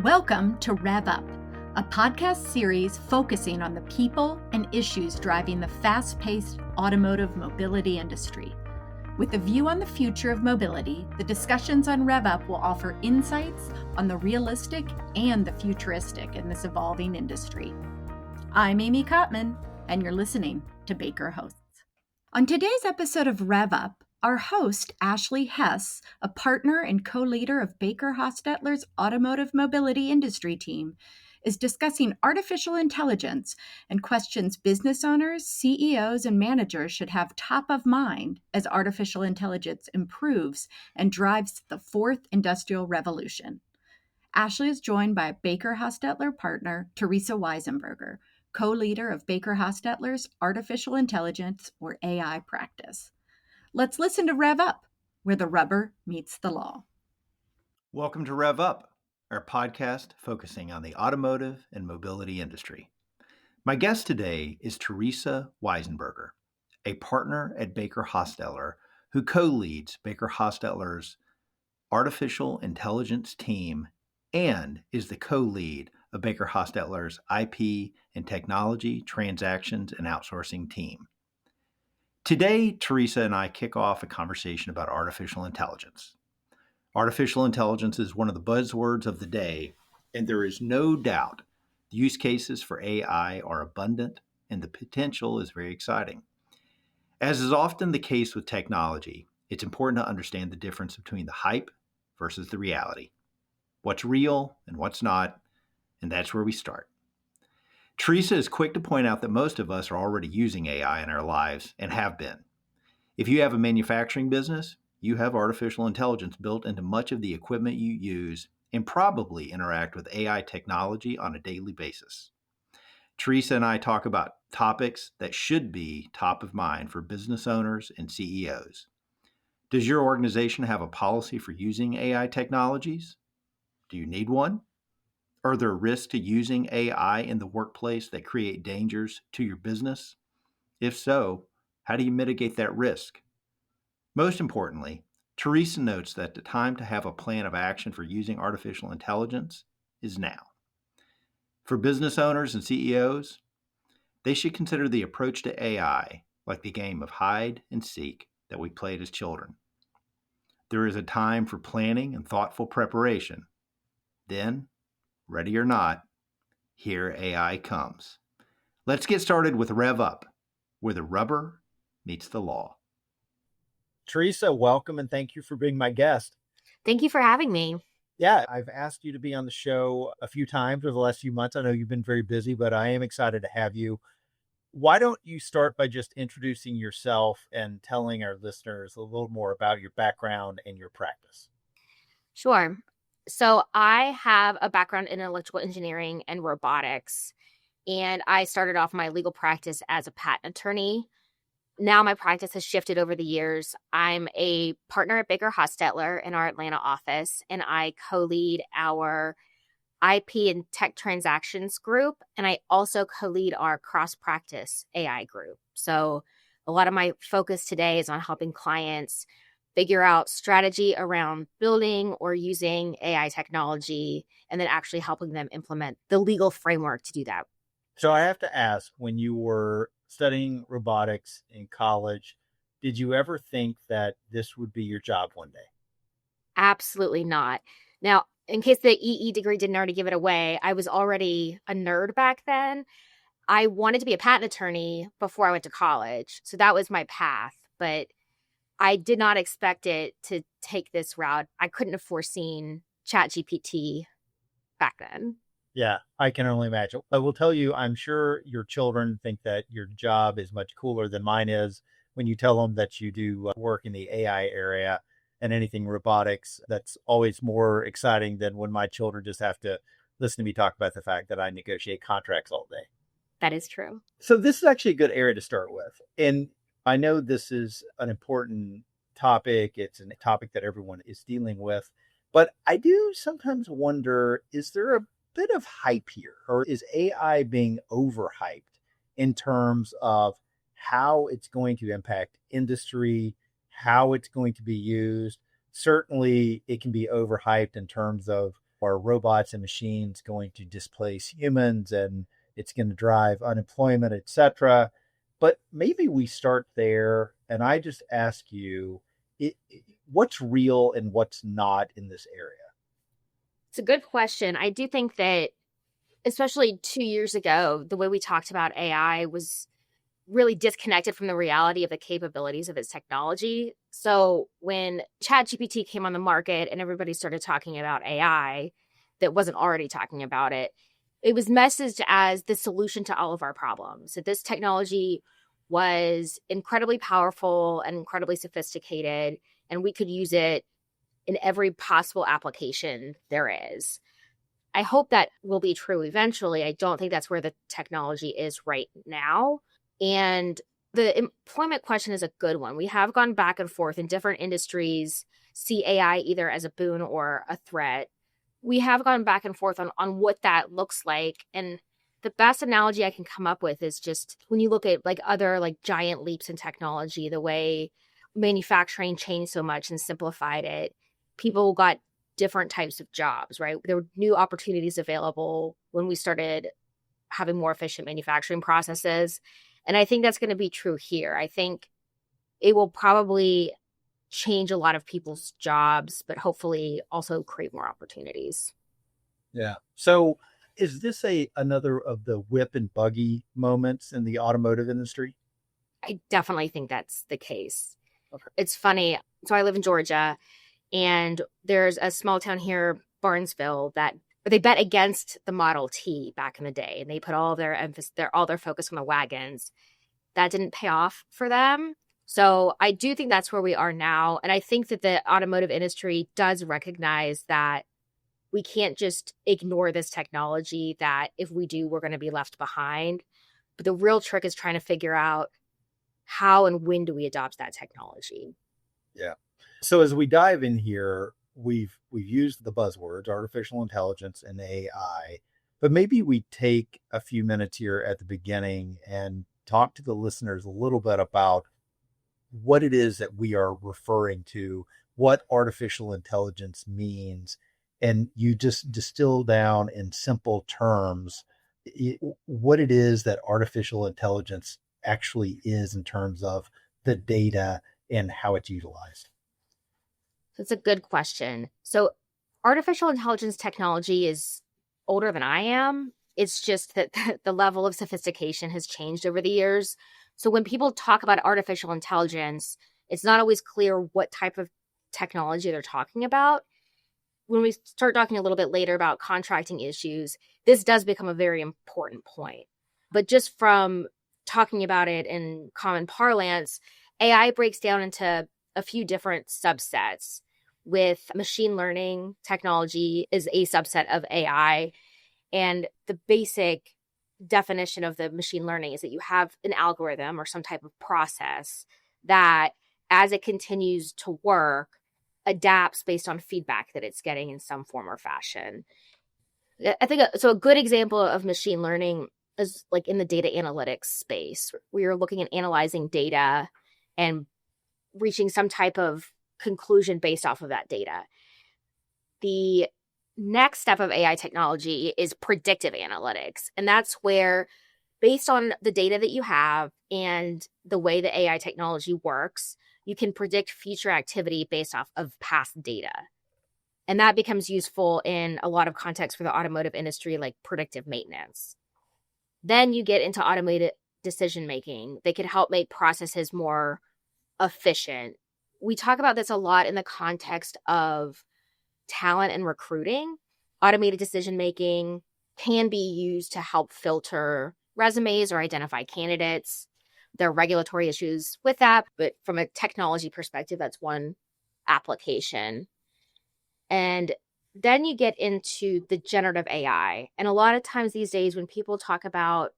Welcome to Rev Up, a podcast series focusing on the people and issues driving the fast-paced automotive mobility industry. With a view on the future of mobility, the discussions on Rev Up will offer insights on the realistic and the futuristic in this evolving industry. I'm Amy Kottman, and you're listening to Baker Hosts. On today's episode of Rev Up, our host, Ashley Hess, a partner and co-leader of BakerHostetler's automotive mobility industry team, is discussing artificial intelligence and questions business owners, CEOs, and managers should have top of mind as artificial intelligence improves and drives the fourth industrial revolution. Ashley is joined by BakerHostetler partner, Theresa Weisenberger, co-leader of BakerHostetler's artificial intelligence or AI practice. Let's listen to Rev Up, where the rubber meets the law. Welcome to Rev Up, our podcast focusing on the automotive and mobility industry. My guest today is Theresa Weisenberger, a partner at BakerHostetler who co-leads BakerHostetler's artificial intelligence team and is the co-lead of BakerHostetler's IP and technology, transactions, and outsourcing team. Today, Theresa and I kick off a conversation about artificial intelligence. Artificial intelligence is one of the buzzwords of the day, and there is no doubt the use cases for AI are abundant and the potential is very exciting. As is often the case with technology, it's important to understand the difference between the hype versus the reality. What's real and what's not, and that's where we start. Theresa is quick to point out that most of us are already using AI in our lives and have been. If you have a manufacturing business, you have artificial intelligence built into much of the equipment you use and probably interact with AI technology on a daily basis. Theresa and I talk about topics that should be top of mind for business owners and CEOs. Does your organization have a policy for using AI technologies? Do you need one? Are there risks to using AI in the workplace that create dangers to your business? If so, how do you mitigate that risk? Most importantly, Theresa notes that the time to have a plan of action for using artificial intelligence is now. For business owners and CEOs, they should consider the approach to AI like the game of hide and seek that we played as children. There is a time for planning and thoughtful preparation. Then, ready or not, here AI comes. Let's get started with Rev Up, where the rubber meets the law. Theresa, welcome and thank you for being my guest. Thank you for having me. Yeah, I've asked you to be on the show a few times over the last few months. I know you've been very busy, but I am excited to have you. Why don't you start by just introducing yourself and telling our listeners a little more about your background and your practice? Sure. So I have a background in electrical engineering and robotics, and I started off my legal practice as a patent attorney. Now my practice has shifted over the years. I'm a partner at BakerHostetler in our Atlanta office, and I co-lead our IP and tech transactions group, and I also co-lead our cross-practice AI group. So a lot of my focus today is on helping clients figure out strategy around building or using AI technology, and then actually helping them implement the legal framework to do that. So I have to ask, when you were studying robotics in college, did you ever think that this would be your job one day? Absolutely not. Now, in case the EE degree didn't already give it away, I was already a nerd back then. I wanted to be a patent attorney before I went to college. So that was my path, but I did not expect it to take this route. I couldn't have foreseen ChatGPT back then. Yeah, I can only imagine. I will tell you, I'm sure your children think that your job is much cooler than mine is when you tell them that you do work in the AI area and anything robotics. That's always more exciting than when my children just have to listen to me talk about the fact that I negotiate contracts all day. That is true. So this is actually a good area to start with. And I know this is an important topic. It's a topic that everyone is dealing with. But I do sometimes wonder, is there a bit of hype here, or is AI being overhyped in terms of how it's going to impact industry, how it's going to be used? Certainly it can be overhyped in terms of Are robots and machines going to displace humans and it's going to drive unemployment, etc.? But maybe we start there and I just ask you, what's real and what's not in this area? It's a good question. I do think that, especially 2 years ago, the way we talked about AI was really disconnected from the reality of the capabilities of its technology. So when ChatGPT came on the market and everybody started talking about AI that wasn't already talking about it, it was messaged as the solution to all of our problems. That this technology was incredibly powerful and incredibly sophisticated, and we could use it in every possible application there is. I hope that will be true eventually. I don't think that's where the technology is right now. And the employment question is a good one. We have gone back and forth in different industries, see AI either as a boon or a threat. We have gone back and forth on what that looks like. And the best analogy I can come up with is just when you look at like other like giant leaps in technology, the way manufacturing changed so much and simplified it, people got different types of jobs, right? There were new opportunities available when we started having more efficient manufacturing processes. And I think that's going to be true here. I think it will probably change a lot of people's jobs, but hopefully also create more opportunities. Yeah. So is this another of the whip and buggy moments in the automotive industry? I definitely think that's the case. Okay. It's funny. So I live in Georgia, and there's a small town here, Barnesville, that they bet against the Model T back in the day, and they put all their emphasis, all their focus on the wagons. That didn't pay off for them. So I do think that's where we are now. And I think that the automotive industry does recognize that we can't just ignore this technology, that if we do, we're going to be left behind. But the real trick is trying to figure out how and when do we adopt that technology. Yeah. So as we dive in here, we've used the buzzwords artificial intelligence and AI, but maybe we take a few minutes here at the beginning and talk to the listeners a little bit about what it is that we are referring to, what artificial intelligence means, and you just distill down in simple terms what it is that artificial intelligence actually is in terms of the data and how it's utilized. That's a good question. So artificial intelligence technology is older than I am. It's just that the level of sophistication has changed over the years. So when people talk about artificial intelligence, it's not always clear what type of technology they're talking about. When we start talking a little bit later about contracting issues, this does become a very important point. But just from talking about it in common parlance, AI breaks down into a few different subsets. With machine learning technology is a subset of AI. And the basic definition of the machine learning is that you have an algorithm or some type of process that, as it continues to work, adapts based on feedback that it's getting in some form or fashion. I think so. A good example of machine learning is like in the data analytics space. We are looking at analyzing data and reaching some type of conclusion based off of that data. The next step of AI technology is predictive analytics. And that's where, based on the data that you have and the way the AI technology works, you can predict future activity based off of past data. And that becomes useful in a lot of contexts for the automotive industry, like predictive maintenance. Then you get into automated decision making. They could help make processes more efficient. We talk about this a lot in the context of talent and recruiting. Automated decision making can be used to help filter resumes or identify candidates. There are regulatory issues with that, but from a technology perspective, that's one application. And then you get into the generative AI. And a lot of times these days when people talk about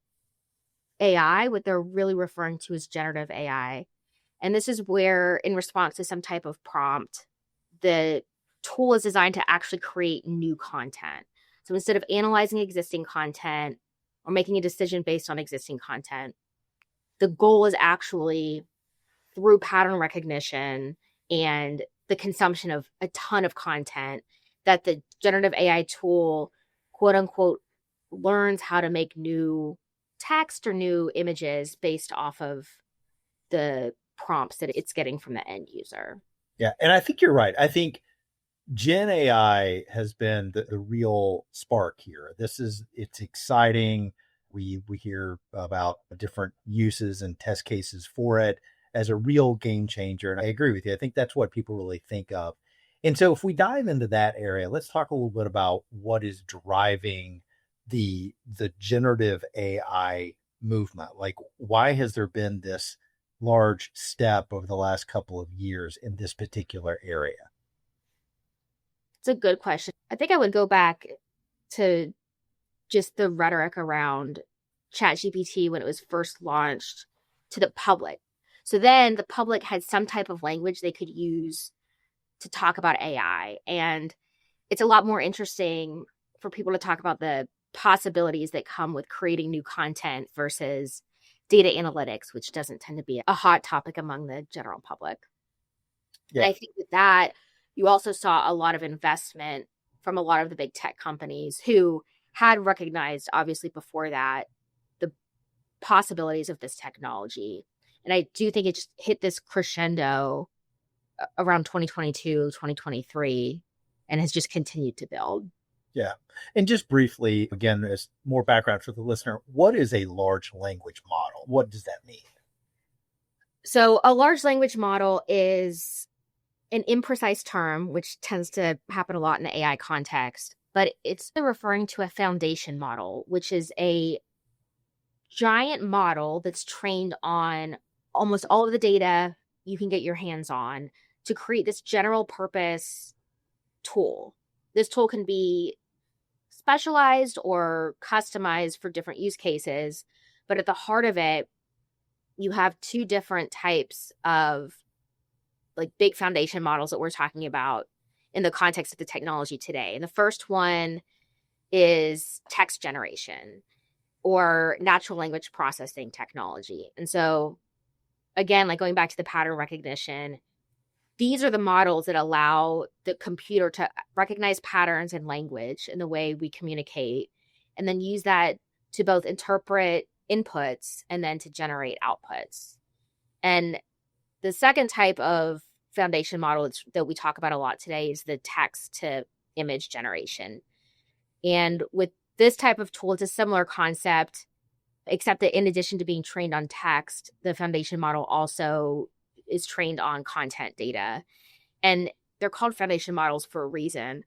AI, what they're really referring to is generative AI. And this is where, in response to some type of prompt, the tool is designed to actually create new content. So instead of analyzing existing content or making a decision based on existing content, the goal is actually, through pattern recognition and the consumption of a ton of content, that the generative AI tool, quote unquote, learns how to make new text or new images based off of the prompts that it's getting from the end user. Yeah. And I think you're right. I think Gen AI has been the real spark here. It's exciting. We hear about different uses and test cases for it as a real game changer. And I agree with you. I think that's what people really think of. And so if we dive into that area, let's talk a little bit about what is driving the generative AI movement. Like, why has there been this large step over the last couple of years in this particular area? It's a good question. I think I would go back to just the rhetoric around ChatGPT when it was first launched to the public. So then the public had some type of language they could use to talk about AI. And it's a lot more interesting for people to talk about the possibilities that come with creating new content versus data analytics, which doesn't tend to be a hot topic among the general public. Yeah. And I think with that, you also saw a lot of investment from a lot of the big tech companies who had recognized, obviously, before that, the possibilities of this technology. And I do think it just hit this crescendo around 2022, 2023, and has just continued to build. Yeah. And just briefly, again, as more background for the listener, what is a large language model? What does that mean? So a large language model is an imprecise term, which tends to happen a lot in the AI context, but it's referring to a foundation model, which is a giant model that's trained on almost all of the data you can get your hands on to create this general purpose tool. This tool can be specialized or customized for different use cases, but at the heart of it, you have two different types of like big foundation models that we're talking about in the context of the technology today. And the first one is text generation or natural language processing technology. And so again, like going back to the pattern recognition, these are the models that allow the computer to recognize patterns in language in the way we communicate, and then use that to both interpret inputs and then to generate outputs. And the second type of foundation model that we talk about a lot today is the text to image generation. And with this type of tool, it's a similar concept, except that in addition to being trained on text, the foundation model also is trained on content data. And they're called foundation models for a reason.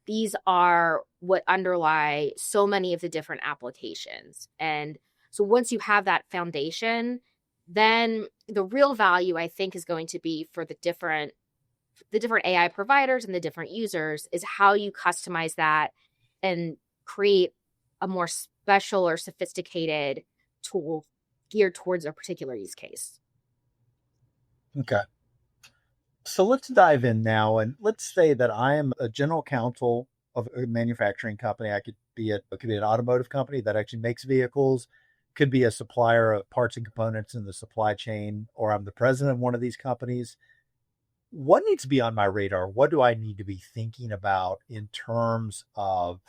These are what underlie so many of the different applications. And so once you have that foundation, then the real value, I think, is going to be for the different AI providers and the different users is how you customize that and create a more special or sophisticated tool geared towards a particular use case. Okay. So let's dive in now, and let's say that I am a general counsel of a manufacturing company. It could be an automotive company that actually makes vehicles, could be a supplier of parts and components in the supply chain, or I'm the president of one of these companies. What needs to be on my radar? What do I need to be thinking about in terms of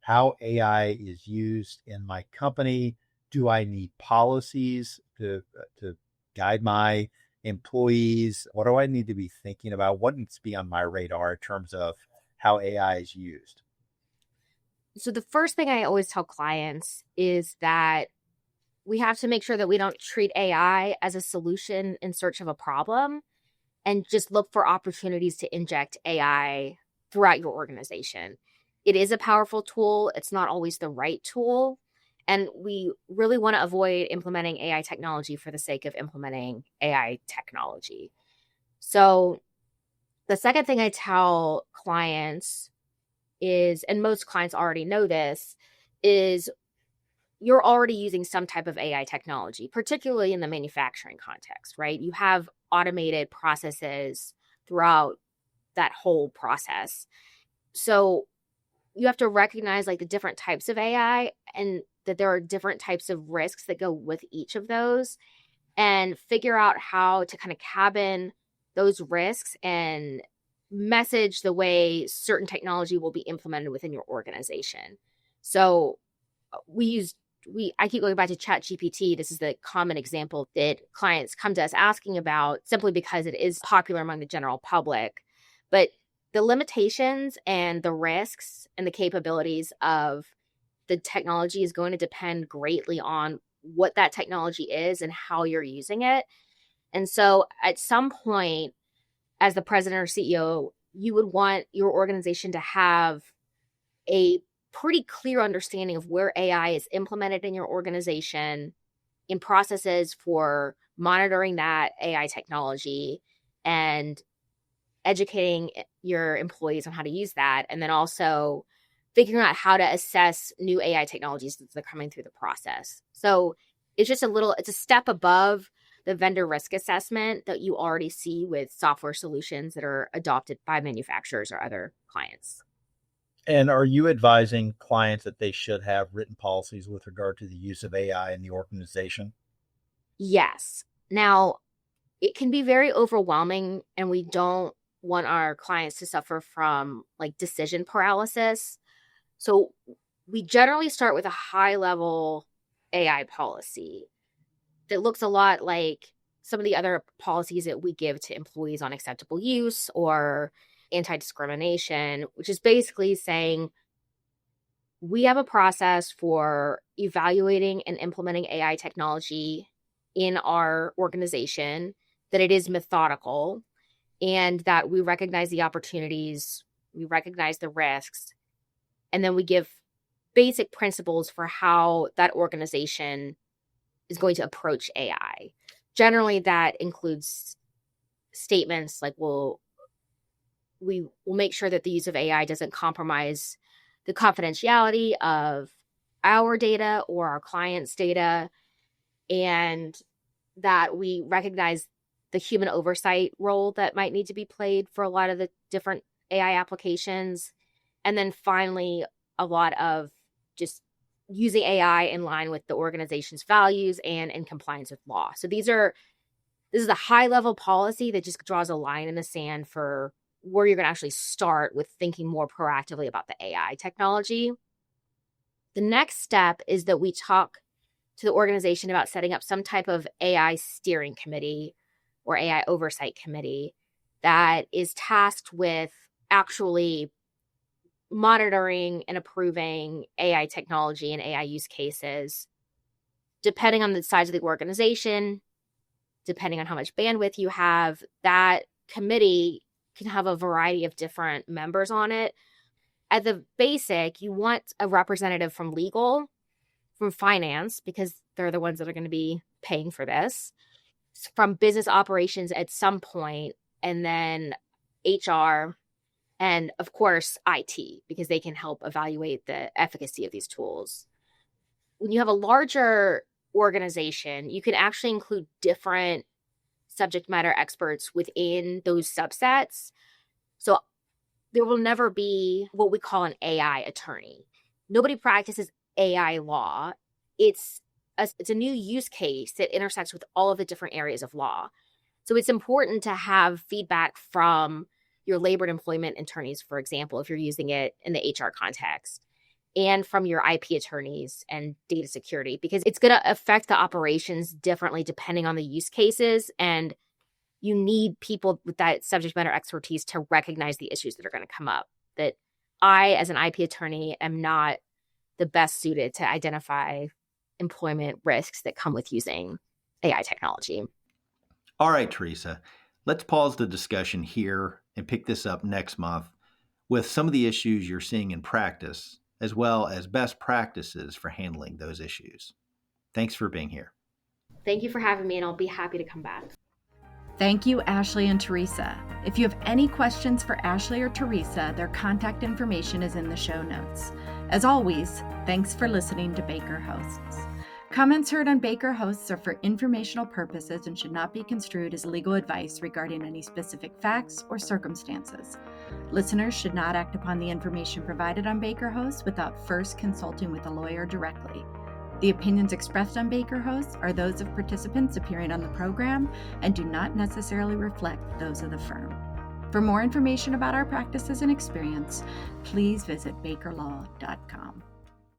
how AI is used in my company? Do I need policies to guide my employees? What do I need to be thinking about? What needs to be on my radar in terms of how AI is used? So the first thing I always tell clients is that we have to make sure that we don't treat AI as a solution in search of a problem and just look for opportunities to inject AI throughout your organization. It is a powerful tool. It's not always the right tool. And we really want to avoid implementing AI technology for the sake of implementing AI technology. So the second thing I tell clients is, and most clients already know this, is you're already using some type of AI technology, particularly in the manufacturing context, right? You have automated processes throughout that whole process. So you have to recognize like the different types of AI and that there are different types of risks that go with each of those, and figure out how to kind of cabin those risks and message the way certain technology will be implemented within your organization. So I keep going back to ChatGPT. This is the common example that clients come to us asking about simply because it is popular among the general public. But the limitations and the risks and the capabilities of the technology is going to depend greatly on what that technology is and how you're using it. And so at some point, as the president or CEO, you would want your organization to have a pretty clear understanding of where AI is implemented in your organization, in processes for monitoring that AI technology and educating your employees on how to use that, and then also figuring out how to assess new AI technologies that are coming through the process. So it's a step above the vendor risk assessment that you already see with software solutions that are adopted by manufacturers or other clients. And are you advising clients that they should have written policies with regard to the use of AI in the organization? Yes. Now, it can be very overwhelming, and we don't want our clients to suffer from like decision paralysis. So we generally start with a high-level AI policy that looks a lot like some of the other policies that we give to employees on acceptable use or anti-discrimination, which is basically saying we have a process for evaluating and implementing AI technology in our organization, that it is methodical, and that we recognize the opportunities, we recognize the risks, and then we give basic principles for how that organization is going to approach AI. Generally, that includes statements like, we will make sure that the use of AI doesn't compromise the confidentiality of our data or our clients' data, and that we recognize the human oversight role that might need to be played for a lot of the different AI applications. And then finally, a lot of just using AI in line with the organization's values and in compliance with law. So this is a high-level policy that just draws a line in the sand for where you're going to actually start with thinking more proactively about the AI technology. The next step is that we talk to the organization about setting up some type of AI steering committee or AI oversight committee that is tasked with actually monitoring and approving AI technology and AI use cases. Depending on the size of the organization, depending on how much bandwidth you have, that committee can have a variety of different members on it. At the basic, you want a representative from legal, from finance, because they're the ones that are going to be paying for this, from business operations at some point, and then HR, and of course, IT, because they can help evaluate the efficacy of these tools. When you have a larger organization, you can actually include different subject matter experts within those subsets. So there will never be what we call an AI attorney. Nobody practices AI law. It's a new use case that intersects with all of the different areas of law. So it's important to have feedback from your labor and employment attorneys, for example, if you're using it in the HR context, and from your IP attorneys and data security, because it's going to affect the operations differently depending on the use cases. And you need people with that subject matter expertise to recognize the issues that are going to come up. That I, as an IP attorney, am not the best suited to identify employment risks that come with using AI technology. All right, Theresa, let's pause the discussion here and pick this up next month with some of the issues you're seeing in practice, as well as best practices for handling those issues. Thanks for being here. Thank you for having me, and I'll be happy to come back. Thank you, Ashley and Theresa. If you have any questions for Ashley or Theresa, their contact information is in the show notes. As always, thanks for listening to Baker Hosts. Comments heard on Baker Hosts are for informational purposes and should not be construed as legal advice regarding any specific facts or circumstances. Listeners should not act upon the information provided on Baker Hosts without first consulting with a lawyer directly. The opinions expressed on Baker Hosts are those of participants appearing on the program and do not necessarily reflect those of the firm. For more information about our practices and experience, please visit bakerlaw.com.